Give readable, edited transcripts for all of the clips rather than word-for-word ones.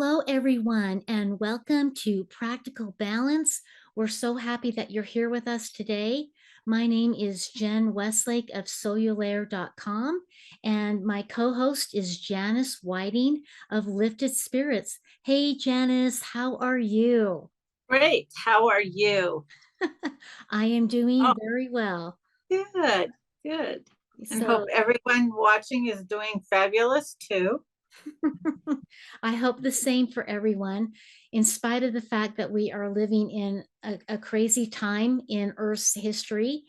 Hello, everyone, and welcome to Practical Balance. We're so happy that you're here with us today. My name is Jen Westlake of Soululaire.com, and my co-host is Janice Whiting of Lifted Spirits. Hey, Janice, how are you? Great. How are you? I am doing Oh, very well. good, good. And hope So everyone watching is doing fabulous too. I hope the same for everyone, in spite of the fact that we are living in a crazy time in Earth's history.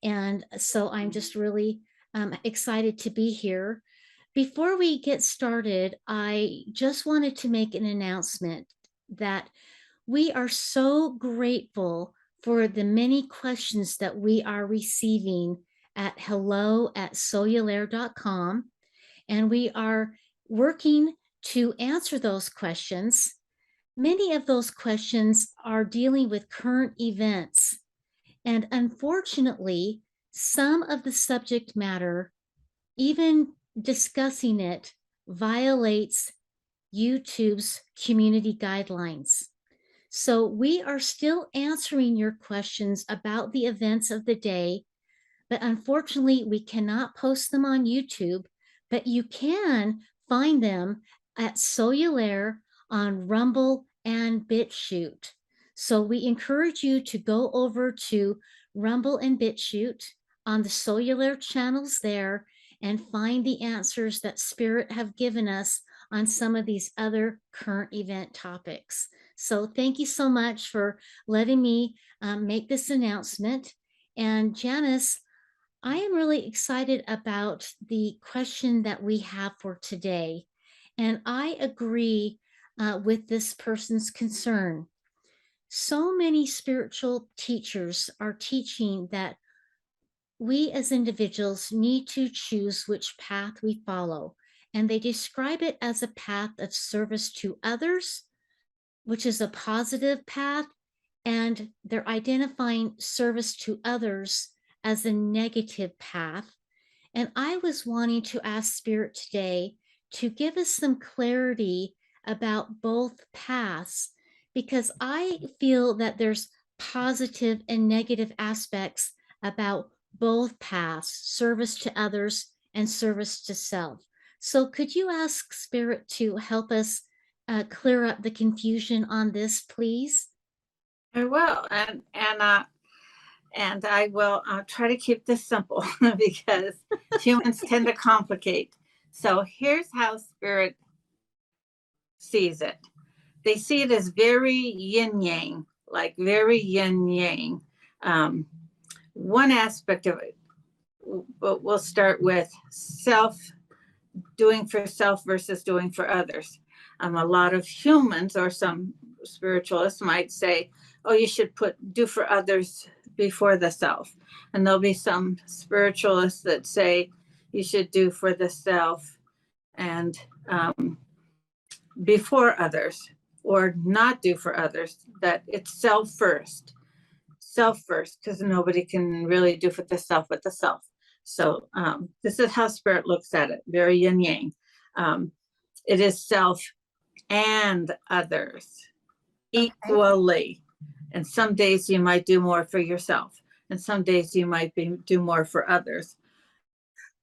And so I'm just really excited to be here. Before we get started, I just wanted to make an announcement that we are so grateful for the many questions that we are receiving at hello@soululaire.com. And we are working to answer those questions. Many of those questions are dealing with current events. And unfortunately, some of the subject matter, even discussing it, violates YouTube's community guidelines. So we are still answering your questions about the events of the day, but unfortunately, we cannot post them on YouTube, but you can find them at Soululaire on Rumble and Bitchute. So we encourage you to go over to Rumble and Bitchute on the Soululaire channels there and find the answers that Spirit have given us on some of these other current event topics. So thank you so much for letting me make this announcement. And Janice, I am really excited about the question that we have for today. And I agree with this person's concern. So many spiritual teachers are teaching that we as individuals need to choose which path we follow. And they describe it as a path of service to others, which is a positive path, and they're identifying service to others as a negative path. And I was wanting to ask Spirit today to give us some clarity about both paths, because I feel that there's positive and negative aspects about both paths, service to others and service to self. So could you ask Spirit to help us clear up the confusion on this, please? I will, and I will try to keep this simple because humans tend to complicate. So here's how Spirit sees it. They see it as very yin yang, like very yin yang. One aspect of it, but we'll start with doing for self versus doing for others. A lot of humans or some spiritualists might say, oh, you should do for others before the self. And there'll be some spiritualists that say you should do for the self and before others, or not do for others, that it's self first, because nobody can really do for the self with the self. So this is how Spirit looks at it, very yin yang. It is self and others equally. And some days you might do more for yourself, and some days you might do more for others.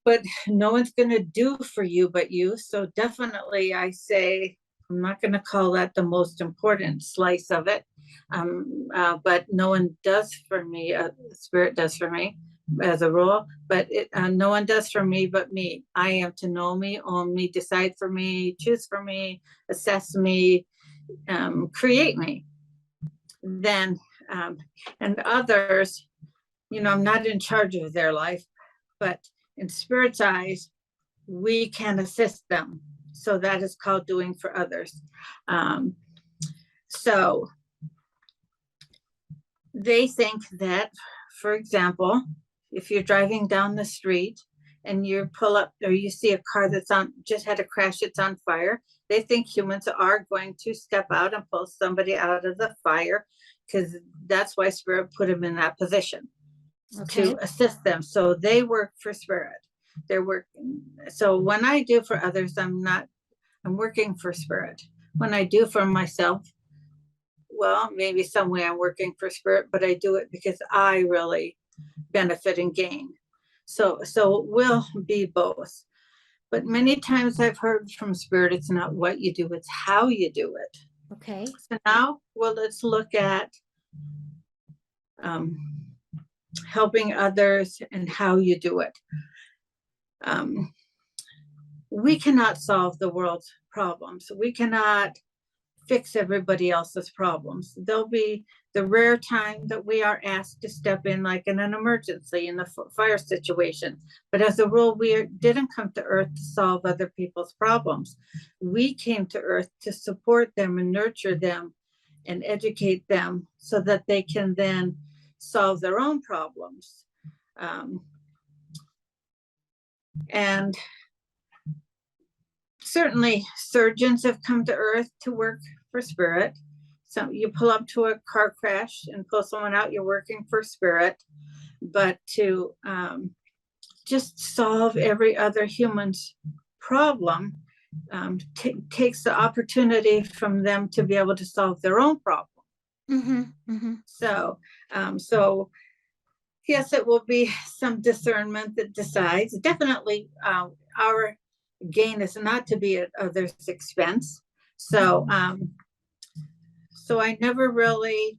But no one's going to do for you but you. So definitely I say, I'm not going to call that the most important slice of it. But no one does for me. Spirit does for me as a rule, but no one does for me but me. I am to know me, own me, decide for me, choose for me, assess me, create me. Then, and others, I'm not in charge of their life, but in Spirit's eyes, we can assist them. So that is called doing for others. So they think that, for example, if you're driving down the street and you pull up or you see a car that's just had a crash, it's on fire, they think humans are going to step out and pull somebody out of the fire, because that's why Spirit put them in that position, to assist them. So they work for Spirit. They're working. So when I do for others, I'm working for Spirit. when I do for myself, well, maybe some way I'm working for spirit, but I do it because I really benefit and gain. So it will be both. But many times I've heard from spirit, it's not what you do, it's how you do it. Okay. So now, well, let's look at um, helping others and how you do it. We cannot solve the world's problems. We cannot fix everybody else's problems. There'll be the rare time that we are asked to step in, like in an emergency, in a fire situation. But as a rule, we didn't come to Earth to solve other people's problems. We came to Earth to support them and nurture them and educate them so that they can then solve their own problems. And certainly surgeons have come to Earth to work for spirit. So you pull up to a car crash and pull someone out, you're working for spirit. But to just solve every other human's problem takes the opportunity from them to be able to solve their own problem. So yes, it will be some discernment that decides. Definitely our gain is not to be at others' expense. So I never really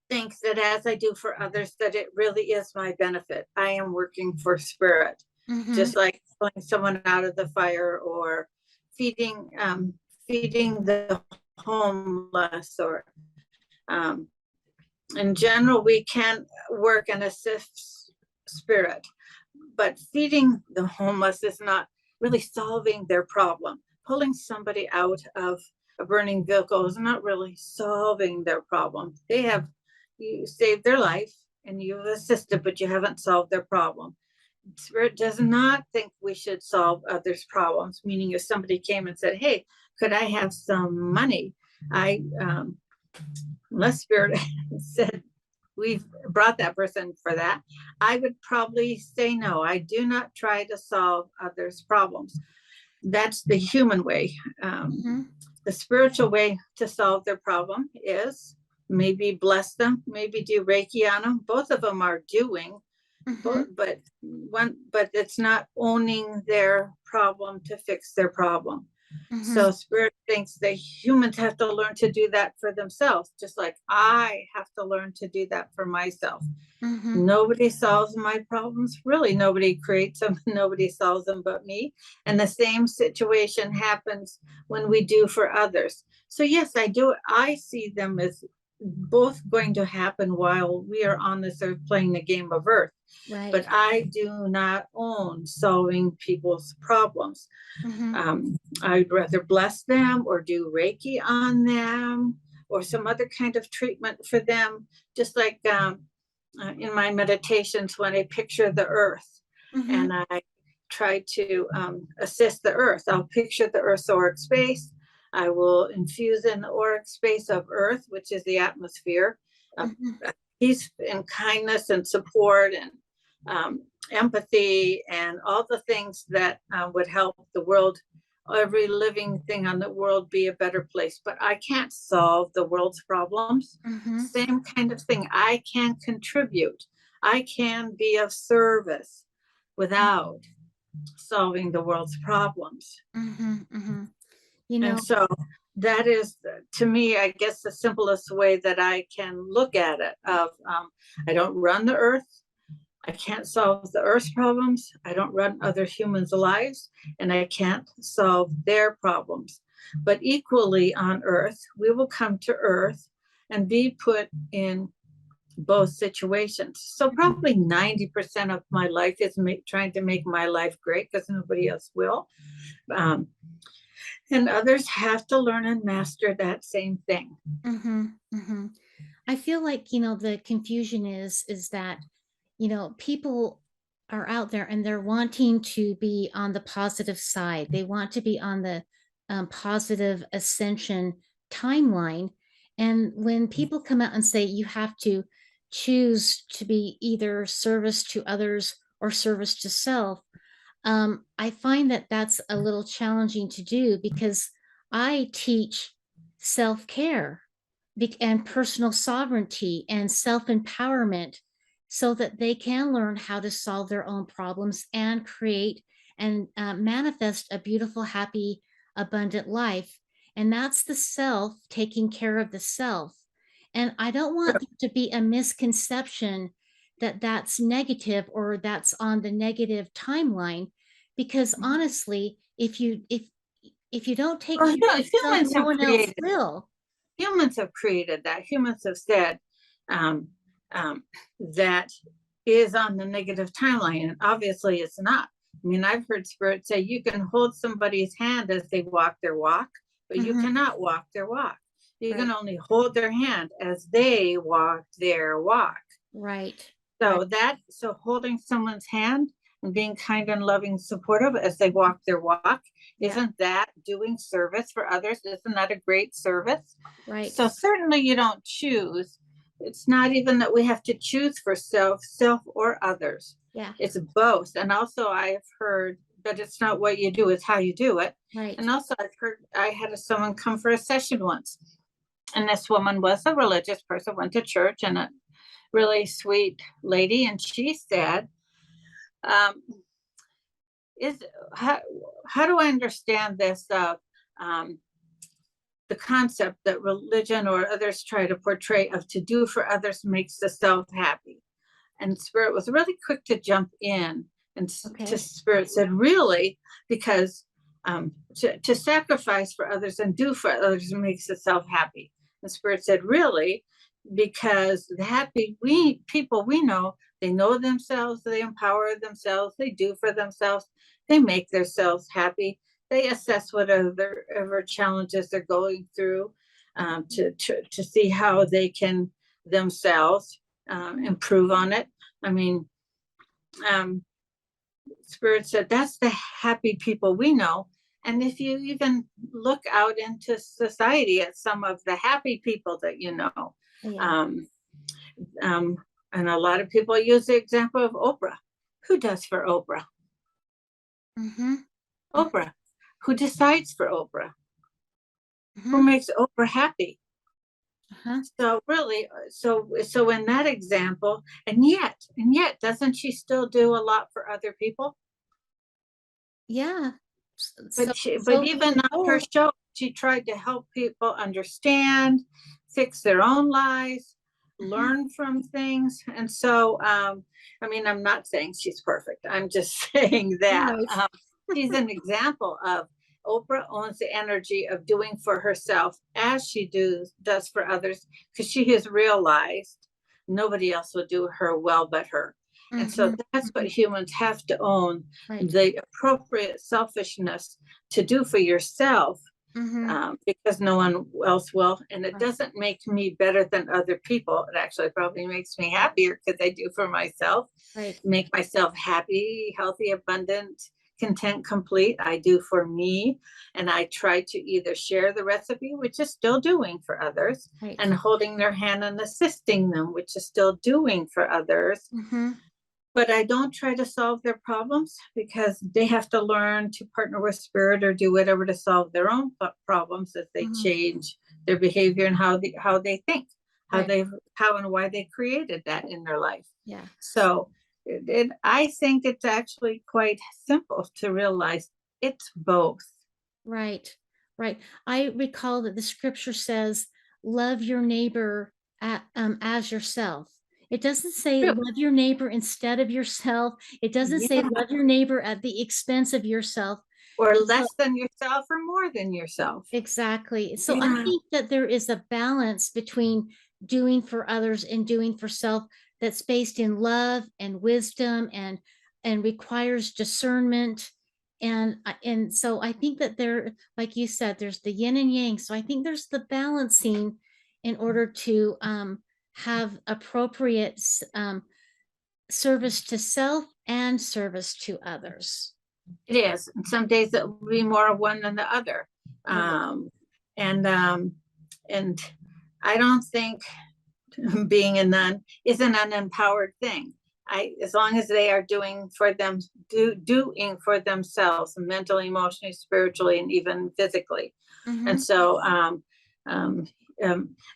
think that as I do for others, that it really is my benefit. I am working for spirit, just like pulling someone out of the fire or feeding the homeless, or in general, we can work and assist spirit, but feeding the homeless is not really solving their problem. Pulling somebody out of a burning vehicle is not really solving their problem. You saved their life and you've assisted, but you haven't solved their problem. Spirit does not think we should solve others' problems, meaning if somebody came and said, hey, could I have some money? Unless spirit said, we've brought that person for that, I would probably say no. I do not try to solve others' problems. That's the human way. The spiritual way to solve their problem is maybe bless them, maybe do Reiki on them. Both of them are doing, but it's not owning their problem to fix their problem. So spirit thinks that humans have to learn to do that for themselves, just like I have to learn to do that for myself. Nobody solves my problems. Really, nobody creates them. Nobody solves them but me. And the same situation happens when we do for others. So yes, I do. I see them as both going to happen while we are on this earth playing the game of Earth. Right. But I do not own solving people's problems. I'd rather bless them or do Reiki on them or some other kind of treatment for them. Just like in my meditations, when I picture the earth and I try to assist the earth, I'll picture the earth's auric space. I will infuse in the auric space of earth, which is the atmosphere, peace and kindness and support and empathy and all the things that would help the world, every living thing on the world, be a better place. But I can't solve the world's problems. Same kind of thing. I can contribute. I can be of service without solving the world's problems. And so that is, to me, I guess, the simplest way that I can look at it. I don't run the earth. I can't solve the earth's problems. I don't run other humans' lives, and I can't solve their problems. But equally on earth, we will come to earth and be put in both situations. So probably 90% of my life is trying to make my life great, because nobody else will. And others have to learn and master that same thing. I feel like, the confusion is that, people are out there and they're wanting to be on the positive side. They want to be on the positive ascension timeline. And when people come out and say you have to choose to be either service to others or service to self, I find that that's a little challenging to do, because I teach self-care and personal sovereignty and self-empowerment so that they can learn how to solve their own problems and create and manifest a beautiful, happy, abundant life. And that's the self taking care of the self. And I don't want there to be a misconception that that's negative or that's on the negative timeline, because honestly, if you don't take Well, care of yourself, humans no have one else created will. that. Humans have said um, that is on the negative timeline, and obviously it's not. I mean, I've heard spirits say you can hold somebody's hand as they walk their walk, but you cannot walk their walk. You can Right, only hold their hand as they walk their walk. right, right. So holding someone's hand and being kind and loving, supportive as they walk their walk, Yeah, isn't that doing service for others? Isn't that a great service? right. So certainly you don't choose. It's not even that we have to choose for self or others. Yeah, It's both. And also I've heard that it's not what you do, it's how you do it. right. And also I've heard, I had someone come for a session once, and this woman was a religious person, went to church, and a really sweet lady. And she said, um, is how do I understand this um, the concept that religion or others try to portray of to do for others makes the self happy? And Spirit was really quick to jump in, and to Okay. Spirit said, really, because to sacrifice for others and do for others makes the self happy. And Spirit said, really, because the happy people we know themselves, they empower themselves, they do for themselves, they make themselves happy, they assess whatever challenges they're going through, to see how they can themselves improve on it. I mean, um, Spirit said that's the happy people we know. And if you even look out into society at some of the happy people that you know, Yeah. um, um, and a lot of people use the example of Oprah. Who does for Oprah? Mm-hmm. Oprah. Who decides for Oprah? Who Mm-hmm. makes Oprah happy? Uh-huh. So really, so in that example, and yet, doesn't she still do a lot for other people? Yeah. So But so do even the on her goal. show, she tried to help people understand, fix their own lives, Uh-huh. learn from things. And so, I mean, I'm not saying she's perfect. I'm just saying that Right. she's an example of Oprah owns the energy of doing for herself as she does for others, because she has realized nobody else will do her well but her. And so Mm-hmm. that's what Mm-hmm. humans have to own, Right. the appropriate selfishness to do for yourself, Mm-hmm. because no one else will. And it Right. doesn't make me better than other people. It actually probably makes me happier because I do for myself, Right. make myself happy, healthy, abundant, content, complete. I do for me. And I try to either share the recipe, which is still doing for others, Right. and holding their hand and assisting them, which is still doing for others. Mm-hmm. But I don't try to solve their problems, because they have to learn to partner with Spirit or do whatever to solve their own problems as they Mm-hmm. change their behavior and how they think, Right. how and why they created that in their life. Yeah. So I think it's actually quite simple to realize it's both. Right. Right. I recall that the scripture says, love your neighbor as yourself. It doesn't say True. love your neighbor instead of yourself. It doesn't say Yeah. love your neighbor at the expense of yourself. Or So less than yourself or more than yourself. exactly. So I Yeah. think that there is a balance between doing for others and doing for self that's based in love and wisdom and requires discernment. And so I think that there, like you said, there's the yin and yang. So I think there's the balancing in order to have appropriate service to self and service to others. It is. And some days it will be more of one than the other. Right. Um, and and I don't think being a nun is an unempowered thing. As long as they are doing for themselves, mentally, emotionally, spiritually, and even physically. And so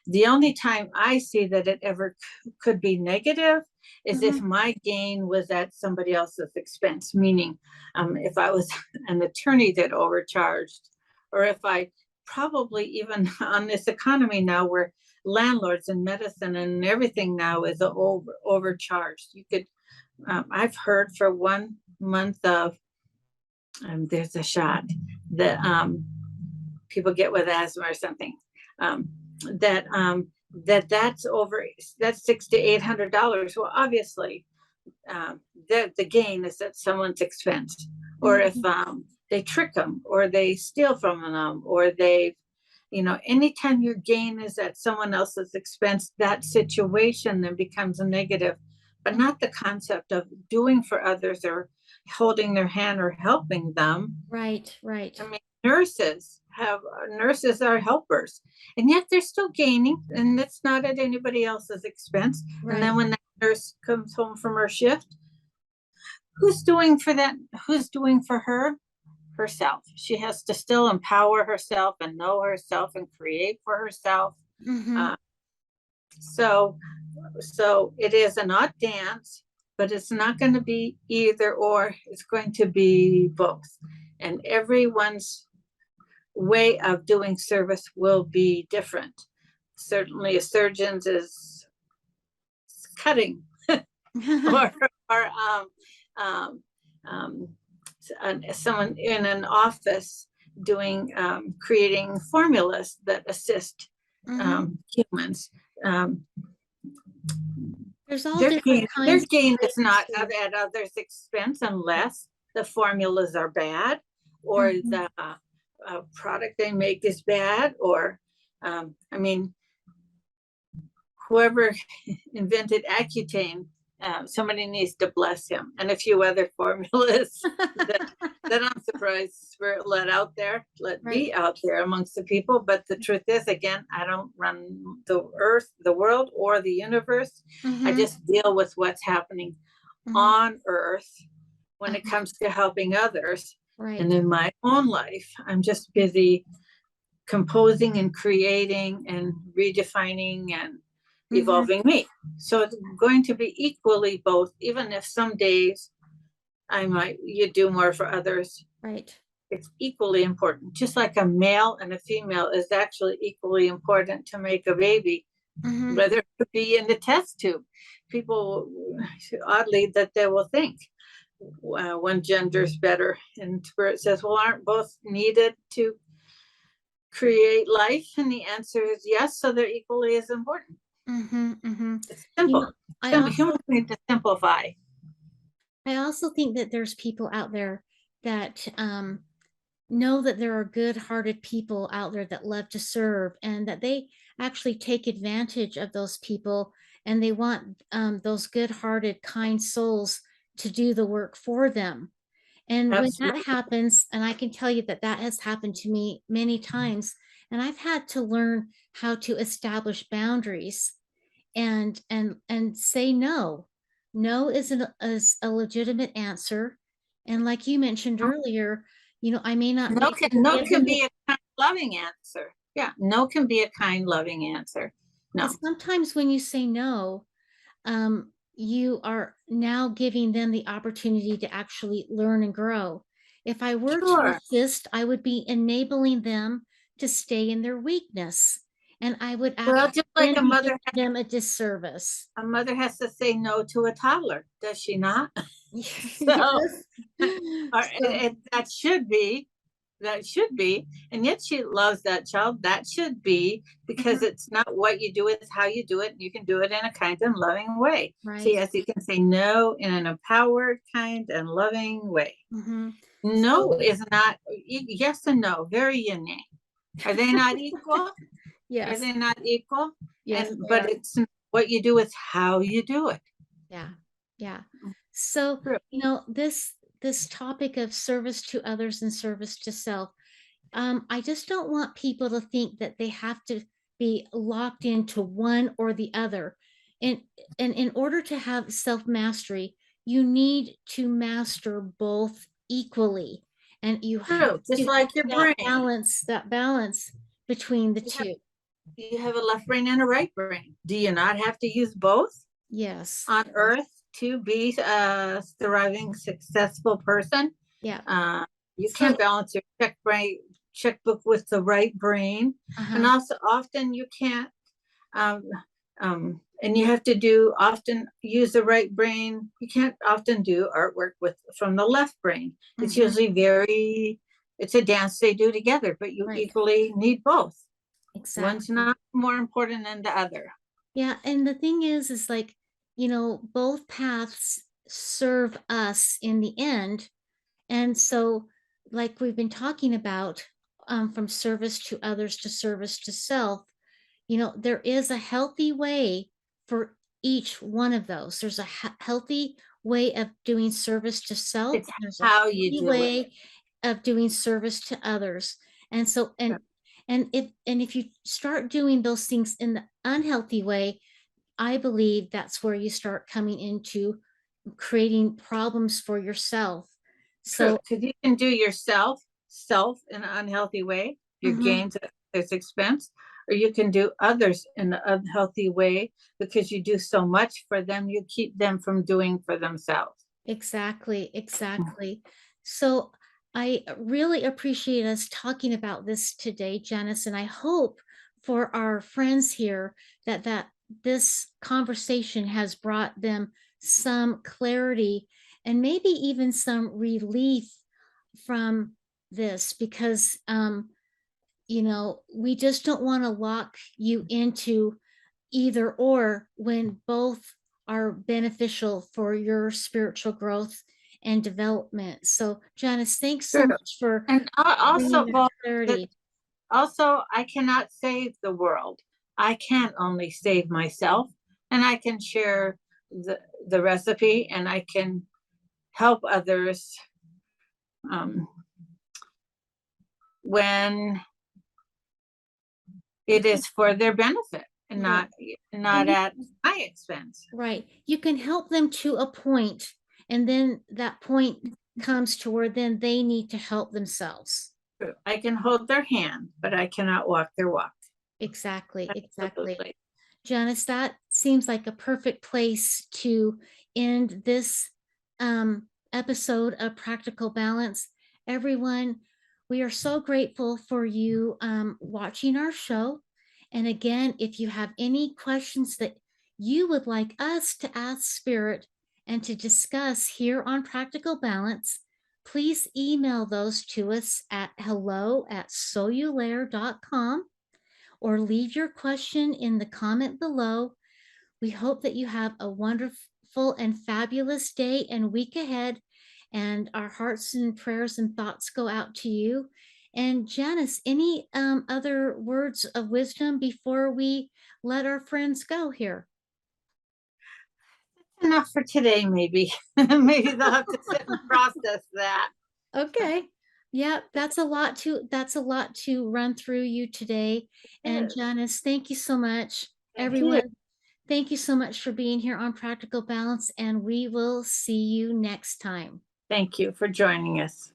the only time I see that it ever could be negative is if my gain was at somebody else's expense, meaning if I was an attorney that overcharged, or if I probably even on this economy now where landlords and medicine and everything now is overcharged. You could, I've heard for 1 month of, there's a shot that people get with asthma or something, that's $600 to $800. Well, obviously, the gain is at someone's expense, or if they trick them, or they steal from them, or they, anytime your gain is at someone else's expense, that situation then becomes a negative, but not the concept of doing for others or holding their hand or helping them. Right. I mean, nurses are helpers, and yet they're still gaining, and it's not at anybody else's expense. Right. And then when that nurse comes home from her shift, who's doing for that? Who's doing for her? Herself. She has to still empower herself and know herself and create for herself. So it is an odd dance, but it's not going to be either or. It's going to be both, and everyone's way of doing service will be different. Certainly a surgeon's is cutting or someone in an office doing creating formulas that assist humans. There's all their different kinds. gain is not at others' expense unless the formulas are bad, or the product they make is bad, or I mean, whoever invented Accutane, somebody needs to bless him, and a few other formulas that I'm surprised Spirit let be out there amongst the people. But the truth is, again, I don't run the earth, the world, or the universe. I just deal with what's happening on earth when it comes to helping others. And in my own life, I'm just busy composing and creating and redefining and evolving me. So it's going to be equally both, even if some days you do more for others. Right. It's equally important, just like a male and a female is actually equally important to make a baby, whether it be in the test tube. People, oddly, that they will think one gender is better, and Spirit says, well, aren't both needed to create life? And the answer is yes, so they're equally as important. It's simple. Humans need to simplify. I also think that there's people out there that know that there are good-hearted people out there that love to serve, and that they actually take advantage of those people, and they want those good-hearted, kind souls to do the work for them. And when that happens, and I can tell you that has happened to me many times, and I've had to learn how to establish boundaries and say no. No is a legitimate answer. And like you mentioned earlier, I may not. No can be a kind, loving answer. Yeah, no can be a kind, loving answer. No. But sometimes when you say no, you are now giving them the opportunity to actually learn and grow. If I were to assist, I would be enabling them to stay in their weakness. And I would actually just like a mother do them a disservice. A mother has to say no to a toddler, does she not? That should be, and yet she loves that child. That should be, because it's not what you do, it's how you do it. And you can do it in a kind and loving way. So yes, you can say no in an empowered, kind and loving way. No is not, yes and no, very yin yang. Are they not equal? Yes. Are they not equal? Yes. But it's what you do, is how you do it. Yeah. So, this topic of service to others and service to self, I just don't want people to think that they have to be locked into one or the other. And in order to have self-mastery, you need to master both equally. And you have True, just to like your brain. that balance between the You have, two. you have a left brain and a right brain. Do you not have to use both Yes. on Earth to be a thriving, successful person? Yeah. You So, can't balance your checkbook with the right brain, and also often you can't. Um, and you have to do often use the right brain. You can't often do artwork from the left brain. It's usually it's a dance they do together, but you right. equally need both. Exactly. One's not more important than the other. Yeah, and the thing is like, both paths serve us in the end. And so, like we've been talking about, from service to others to service to self, there is a healthy way for each one of those. There's a healthy way of doing service to self. It's There's a how you healthy do it. way of doing service to others. And so, and if you start doing those things in the unhealthy way, I believe that's where you start coming into creating problems for yourself. True, So, because you can do yourself in an unhealthy way, your gains at this expense, or you can do others in an unhealthy way because you do so much for them, you keep them from doing for themselves. exactly. So I really appreciate us talking about this today, Janice, and I hope for our friends here that this conversation has brought them some clarity and maybe even some relief from this, because we just don't want to lock you into either or when both are beneficial for your spiritual growth and development. So, Janice, thanks so True. much for And bringing also, that well, clarity. also, I cannot save the world. I can only save myself, and I can share the recipe, and I can help others when it is for their benefit and not at my expense. Right. You can help them to a point, and then that point comes to where then they need to help themselves. I can hold their hand, but I cannot walk their walk. Exactly. Absolutely. Janice, that seems like a perfect place to end this episode of Practical Balance. Everyone, we are so grateful for you watching our show. And again, if you have any questions that you would like us to ask Spirit and to discuss here on Practical Balance, please email those to us at hello@soululaire.com or leave your question in the comment below. We hope that you have a wonderful and fabulous day and week ahead. And our hearts and prayers and thoughts go out to you. And Janice, any other words of wisdom before we let our friends go here? Enough for today, maybe. Maybe they'll have to sit and process that. Okay. Yeah, that's a lot to run through you today. And Janice, thank you so much. Everyone, thank you so much for being here on Practical Balance, and we will see you next time. Thank you for joining us.